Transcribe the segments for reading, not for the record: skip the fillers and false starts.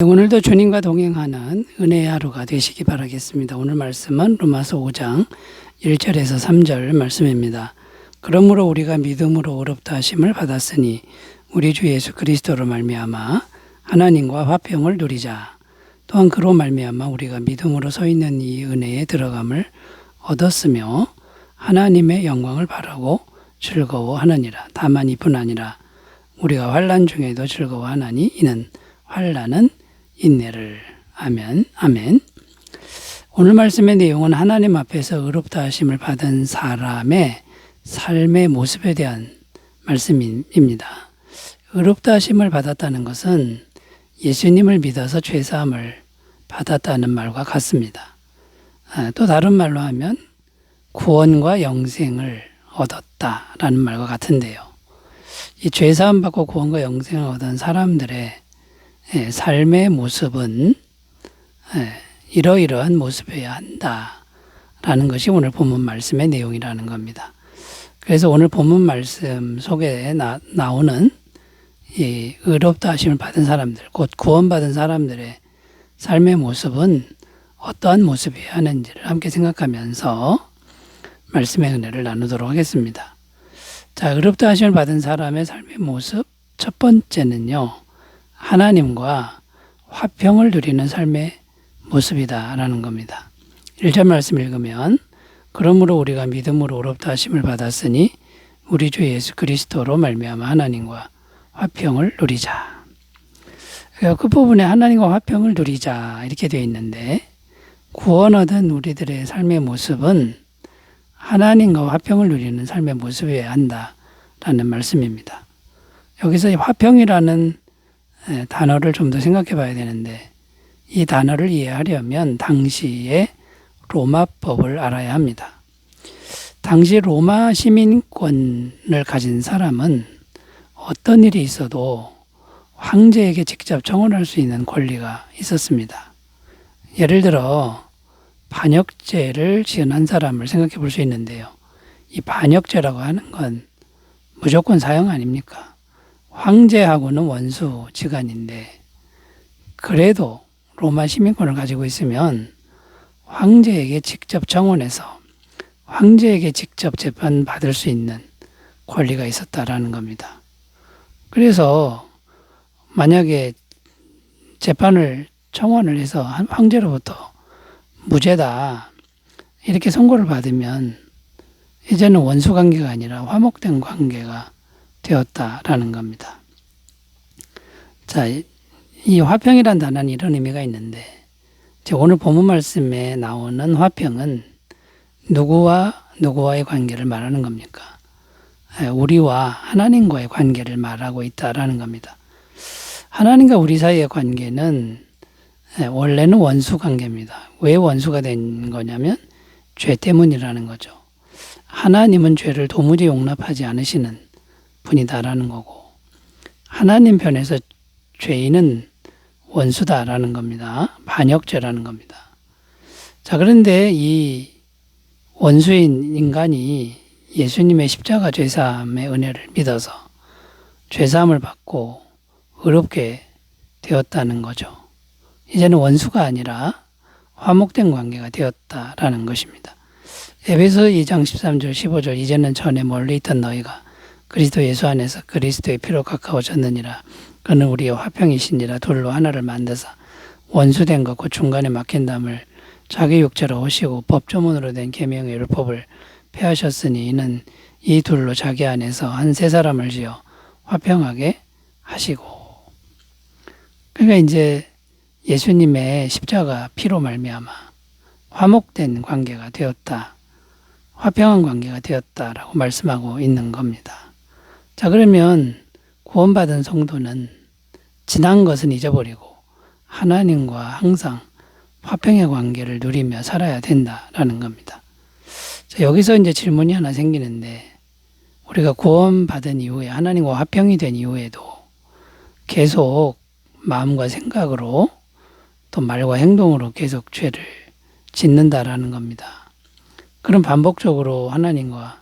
오늘도 주님과 동행하는 은혜의 하루가 되시기 바라겠습니다. 오늘 말씀은 로마서 5장 1절에서 3절 말씀입니다. 그러므로 우리가 믿음으로 의롭다 하심을 받았으니 우리 주 예수 그리스도로 말미암아 하나님과 화평을 누리자. 또한 그로 말미암아 우리가 믿음으로 서 있는 이 은혜에 들어감을 얻었으며 하나님의 영광을 바라고 즐거워하느니라. 다만 이뿐 아니라 우리가 환난 중에도 즐거워하나니 이는 환난은 인내를. 아멘. 아멘. 오늘 말씀의 내용은 하나님 앞에서 의롭다 하심을 받은 사람의 삶의 모습에 대한 말씀입니다. 의롭다 하심을 받았다는 것은 예수님을 믿어서 죄사함을 받았다는 말과 같습니다. 또 다른 말로 하면 구원과 영생을 얻었다라는 말과 같은데요. 이 죄사함 받고 구원과 영생을 얻은 사람들의 삶의 모습은 이러이러한 모습이어야 한다라는 것이 오늘 본문 말씀의 내용이라는 겁니다. 그래서 오늘 본문 말씀 속에 나오는 이 의롭다 하심을 받은 사람들, 곧 구원받은 사람들의 삶의 모습은 어떠한 모습이어야 하는지를 함께 생각하면서 말씀의 은혜를 나누도록 하겠습니다. 자, 의롭다 하심을 받은 사람의 삶의 모습, 첫 번째는요, 하나님과 화평을 누리는 삶의 모습이다라는 겁니다. 1절 말씀 읽으면 그러므로 우리가 믿음으로 의롭다 하심을 받았으니 우리 주 예수 그리스도로 말미암아 하나님과 화평을 누리자. 끝부분에 하나님과 화평을 누리자 이렇게 되어 있는데 구원 얻은 우리들의 삶의 모습은 하나님과 화평을 누리는 삶의 모습이어야 한다라는 말씀입니다. 여기서 화평이라는 단어를 좀 더 생각해 봐야 되는데 이 단어를 이해하려면 당시의 로마법을 알아야 합니다. 당시 로마 시민권을 가진 사람은 어떤 일이 있어도 황제에게 직접 청원할 수 있는 권리가 있었습니다. 예를 들어 반역죄를 지은 사람을 생각해 볼 수 있는데요. 이 반역죄라고 하는 건 무조건 사형 아닙니까? 황제하고는 원수지간인데 그래도 로마 시민권을 가지고 있으면 황제에게 직접 청원해서 황제에게 직접 재판받을 수 있는 권리가 있었다라는 겁니다. 그래서 만약에 재판을 청원을 해서 황제로부터 무죄다 이렇게 선고를 받으면 이제는 원수 관계가 아니라 화목된 관계가 되었다라는 겁니다. 자, 이 화평이란 단어는 이런 의미가 있는데 오늘 본문 말씀에 나오는 화평은 누구와 누구와의 관계를 말하는 겁니까? 우리와 하나님과의 관계를 말하고 있다라는 겁니다. 하나님과 우리 사이의 관계는 원래는 원수 관계입니다. 왜 원수가 된 거냐면 죄 때문이라는 거죠. 하나님은 죄를 도무지 용납하지 않으시는 분이다라는 거고 하나님 편에서 죄인은 원수다라는 겁니다. 반역죄라는 겁니다. 자, 그런데 이 원수인 인간이 예수님의 십자가 죄사함의 은혜를 믿어서 죄사함을 받고 의롭게 되었다는 거죠. 이제는 원수가 아니라 화목된 관계가 되었다라는 것입니다. 에베소 2장 13절 15절 이제는 전에 멀리 있던 너희가 그리스도 예수 안에서 그리스도의 피로 가까워졌느니라. 그는 우리의 화평이시니라. 둘로 하나를 만드사 원수된 것과 중간에 막힌 담을 자기 육체로 오시고 법조문으로 된 계명의 율법을 폐하셨으니 이는 이 둘로 자기 안에서 한 세 사람을 지어 화평하게 하시고. 그러니까 이제 예수님의 십자가 피로 말미암아 화목된 관계가 되었다. 화평한 관계가 되었다라고 말씀하고 있는 겁니다. 자, 그러면 구원받은 성도는 지난 것은 잊어버리고 하나님과 항상 화평의 관계를 누리며 살아야 된다라는 겁니다. 자, 여기서 이제 질문이 하나 생기는데 우리가 구원받은 이후에 하나님과 화평이 된 이후에도 계속 마음과 생각으로 또 말과 행동으로 계속 죄를 짓는다라는 겁니다. 그럼 반복적으로 하나님과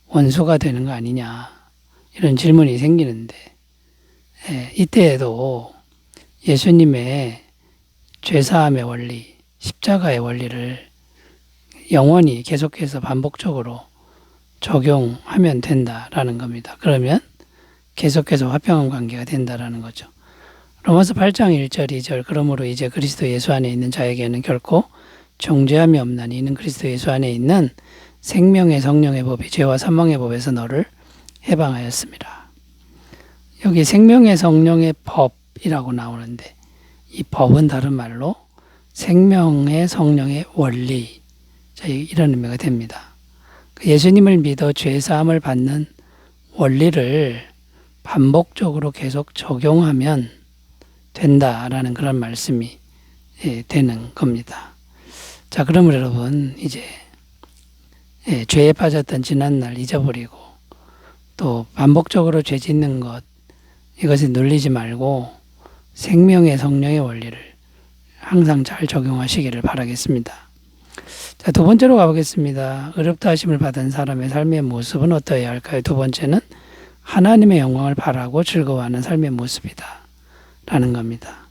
원수가 되는 거 아니냐 이런 질문이 생기는데 이때에도 예수님의 죄사함의 원리, 십자가의 원리를 영원히 계속해서 반복적으로 적용하면 된다라는 겁니다. 그러면 계속해서 화평한 관계가 된다라는 거죠. 로마서 8장 1절 2절 그러므로 이제 그리스도 예수 안에 있는 자에게는 결코 정죄함이 없나니 이는 그리스도 예수 안에 있는 생명의 성령의 법이 죄와 사망의 법에서 너를 해방하였습니다. 여기 생명의 성령의 법이라고 나오는데 이 법은 다른 말로 생명의 성령의 원리, 이런 의미가 됩니다. 예수님을 믿어 죄사함을 받는 원리를 반복적으로 계속 적용하면 된다라는 그런 말씀이 되는 겁니다. 자, 그러면 여러분 이제 죄에 빠졌던 지난날 잊어버리고 또 반복적으로 죄 짓는 것 이것에 눌리지 말고 생명의 성령의 원리를 항상 잘 적용하시기를 바라겠습니다. 자, 두 번째로 가보겠습니다. 어렵다 하심을 받은 사람의 삶의 모습은 어떠해야 할까요? 두 번째는 하나님의 영광을 바라고 즐거워하는 삶의 모습이다 라는 겁니다.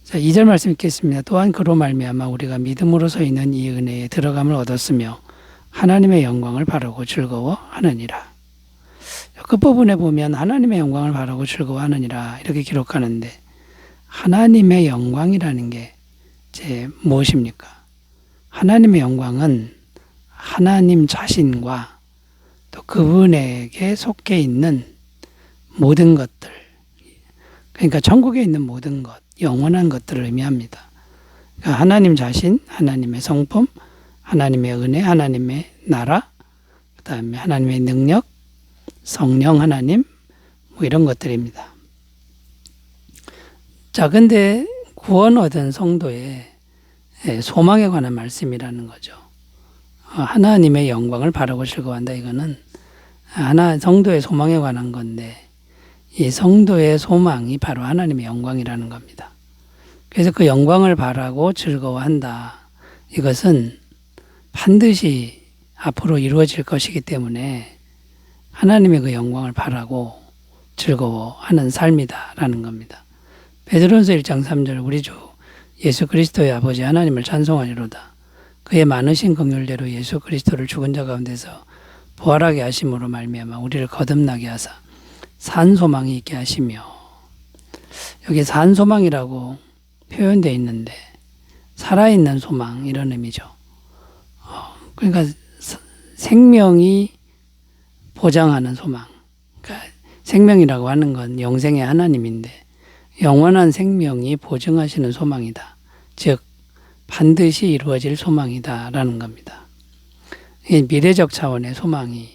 자, 2절 말씀 읽겠습니다. 또한 그로 말미암아 우리가 믿음으로서 있는 이 은혜에 들어감을 얻었으며 하나님의 영광을 바라고 즐거워하느니라. 끝부분에 보면 하나님의 영광을 바라고 즐거워하느니라 이렇게 기록하는데 하나님의 영광이라는 게 이제 무엇입니까? 하나님의 영광은 하나님 자신과 또 그분에게 속해 있는 모든 것들, 그러니까 천국에 있는 모든 것, 영원한 것들을 의미합니다. 그러니까 하나님 자신, 하나님의 성품, 하나님의 은혜, 하나님의 나라, 그 다음에 하나님의 능력, 성령 하나님, 뭐 이런 것들입니다. 자, 근데 구원 얻은 성도의 소망에 관한 말씀이라는 거죠. 하나님의 영광을 바라고 즐거워한다. 이거는 성도의 소망에 관한 건데 이 성도의 소망이 바로 하나님의 영광이라는 겁니다. 그래서 그 영광을 바라고 즐거워한다. 이것은 반드시 앞으로 이루어질 것이기 때문에 하나님의 그 영광을 바라고 즐거워하는 삶이다라는 겁니다. 베드로전서 1장 3절 우리 주 예수 그리스도의 아버지 하나님을 찬송하리로다. 그의 많으신 긍휼대로 예수 그리스도를 죽은 자 가운데서 부활하게 하심으로 말미암아 우리를 거듭나게 하사 산 소망이 있게 하시며, 여기 산 소망이라고 표현되어 있는데 살아있는 소망 이런 의미죠. 그러니까 생명이 보장하는 소망. 그러니까 생명이라고 하는 건 영생의 하나님인데 영원한 생명이 보증하시는 소망이다. 즉 반드시 이루어질 소망이다라는 겁니다. 이게 미래적 차원의 소망이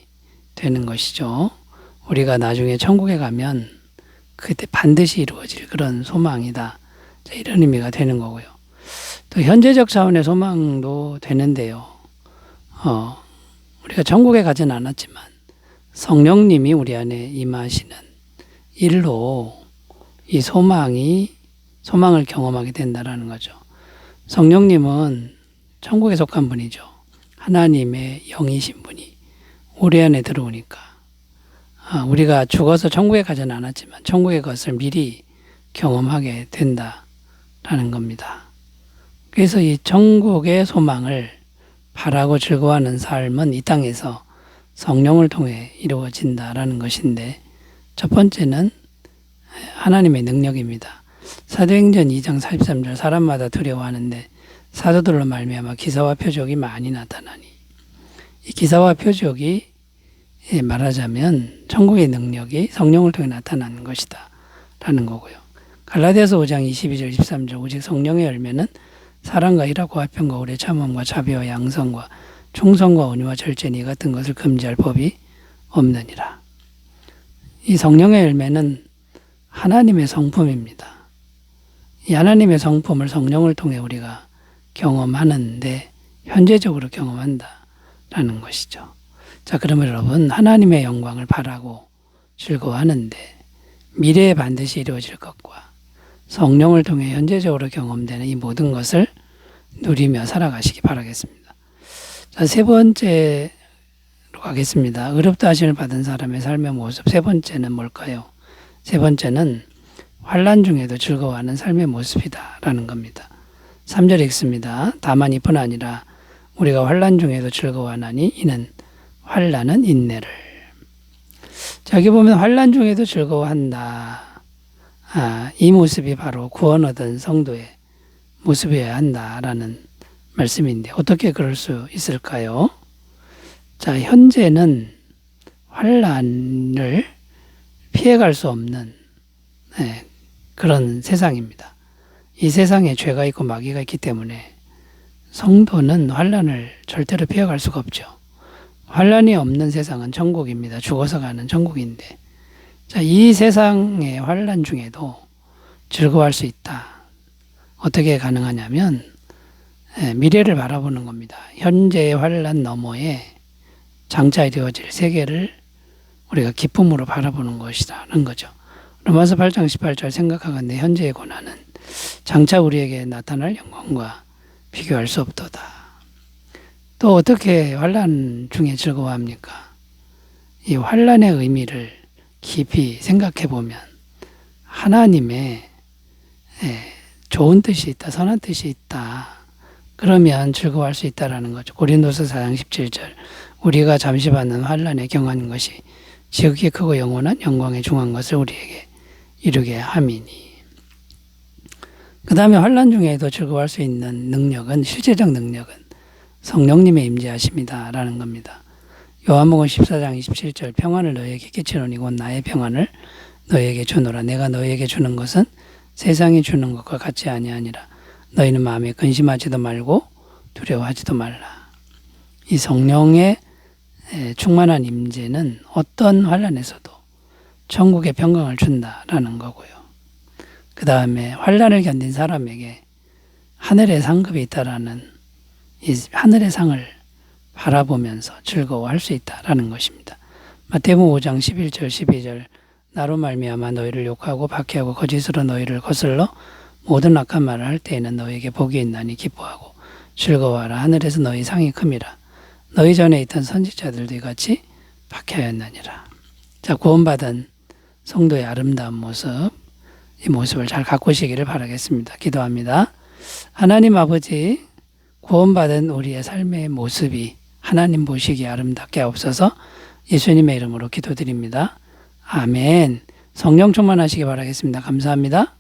되는 것이죠. 우리가 나중에 천국에 가면 그때 반드시 이루어질 그런 소망이다. 이런 의미가 되는 거고요. 또 현재적 차원의 소망도 되는데요. 우리가 천국에 가진 않았지만 성령님이 우리 안에 임하시는 일로 이 소망을 경험하게 된다라는 거죠. 성령님은 천국에 속한 분이죠. 하나님의 영이신 분이 우리 안에 들어오니까 우리가 죽어서 천국에 가진 않았지만 천국의 것을 미리 경험하게 된다라는 겁니다. 그래서 이 천국의 소망을 바라고 즐거워하는 삶은 이 땅에서 성령을 통해 이루어진다라는 것인데, 첫 번째는 하나님의 능력입니다. 사도행전 2장 43절 사람마다 두려워하는데 사도들로 말미암아 기사와 표적이 많이 나타나니, 이 기사와 표적이 말하자면 천국의 능력이 성령을 통해 나타나는 것이다 라는 거고요. 갈라디아서 5장 22절 23절 오직 성령의 열매는 사랑과 희락과 화평과 오래 참음과 자비와 양성과 충성과 온유와 절제니 같은 것을 금지할 법이 없느니라. 이 성령의 열매는 하나님의 성품입니다. 이 하나님의 성품을 성령을 통해 우리가 경험하는데 현재적으로 경험한다라는 것이죠. 자, 그러면 여러분 하나님의 영광을 바라고 즐거워하는데 미래에 반드시 이루어질 것과 성령을 통해 현재적으로 경험되는 이 모든 것을 누리며 살아가시기 바라겠습니다. 자, 세 번째로 가겠습니다. 어렵다 하심을 받은 사람의 삶의 모습. 세 번째는 뭘까요? 세 번째는 환난 중에도 즐거워하는 삶의 모습이다라는 겁니다. 3절 읽습니다. 다만 이뿐 아니라 우리가 환난 중에도 즐거워하나니 이는 환난은 인내를. 자, 여기 보면 환난 중에도 즐거워한다. 이 모습이 바로 구원 얻은 성도의 모습이어야 한다라는 말씀인데 어떻게 그럴 수 있을까요? 자, 현재는 환난을 피해갈 수 없는 그런 세상입니다. 이 세상에 죄가 있고 마귀가 있기 때문에 성도는 환난을 절대로 피해갈 수가 없죠. 환난이 없는 세상은 천국입니다. 죽어서 가는 천국인데, 자, 이 세상의 환난 중에도 즐거워할 수 있다. 어떻게 가능하냐면 미래를 바라보는 겁니다. 현재의 환난 너머에 장차 이루어질 세계를 우리가 기쁨으로 바라보는 것이라는 거죠. 로마서 8장 18절 생각하건대 현재의 고난은 장차 우리에게 나타날 영광과 비교할 수 없도다. 또 어떻게 환난 중에 즐거워합니까? 이 환난의 의미를 깊이 생각해 보면 하나님의 좋은 뜻이 있다, 선한 뜻이 있다. 그러면 즐거워할 수 있다라는 거죠. 고린도서 4장 17절 우리가 잠시 받는 환난에 경한 것이 지극히 크고 영원한 영광에 중한 것을 우리에게 이루게 함이니. 그 다음에 환난 중에도 즐거워할 수 있는 능력은, 실제적 능력은 성령님의 임재하심이다라는 겁니다. 요한복음 14장 27절 평안을 너희에게 끼치노니 곧 나의 평안을 너희에게 주노라. 내가 너희에게 주는 것은 세상이 주는 것과 같지 아니하니라. 너희는 마음에 근심하지도 말고 두려워하지도 말라. 이 성령의 충만한 임재는 어떤 환난에서도 천국의 평강을 준다라는 거고요. 그 다음에 환난을 견딘 사람에게 하늘의 상급이 있다라는 이 하늘의 상을 바라보면서 즐거워할 수 있다라는 것입니다. 마태복음 5장 11절 12절 나로 말미암아 너희를 욕하고 박해하고 거짓으로 너희를 거슬러 모든 악한 말을 할 때에는 너희에게 복이 있나니 기뻐하고 즐거워하라. 하늘에서 너희 상이 큼이라. 너희 전에 있던 선지자들도 이같이 박해하였느니라. 자, 구원받은 성도의 아름다운 모습, 이 모습을 잘 가꾸시기를 바라겠습니다. 기도합니다. 하나님 아버지, 구원받은 우리의 삶의 모습이 하나님 보시기에 아름답게 하옵소서. 예수님의 이름으로 기도드립니다. 아멘. 성령 충만하시기 바라겠습니다. 감사합니다.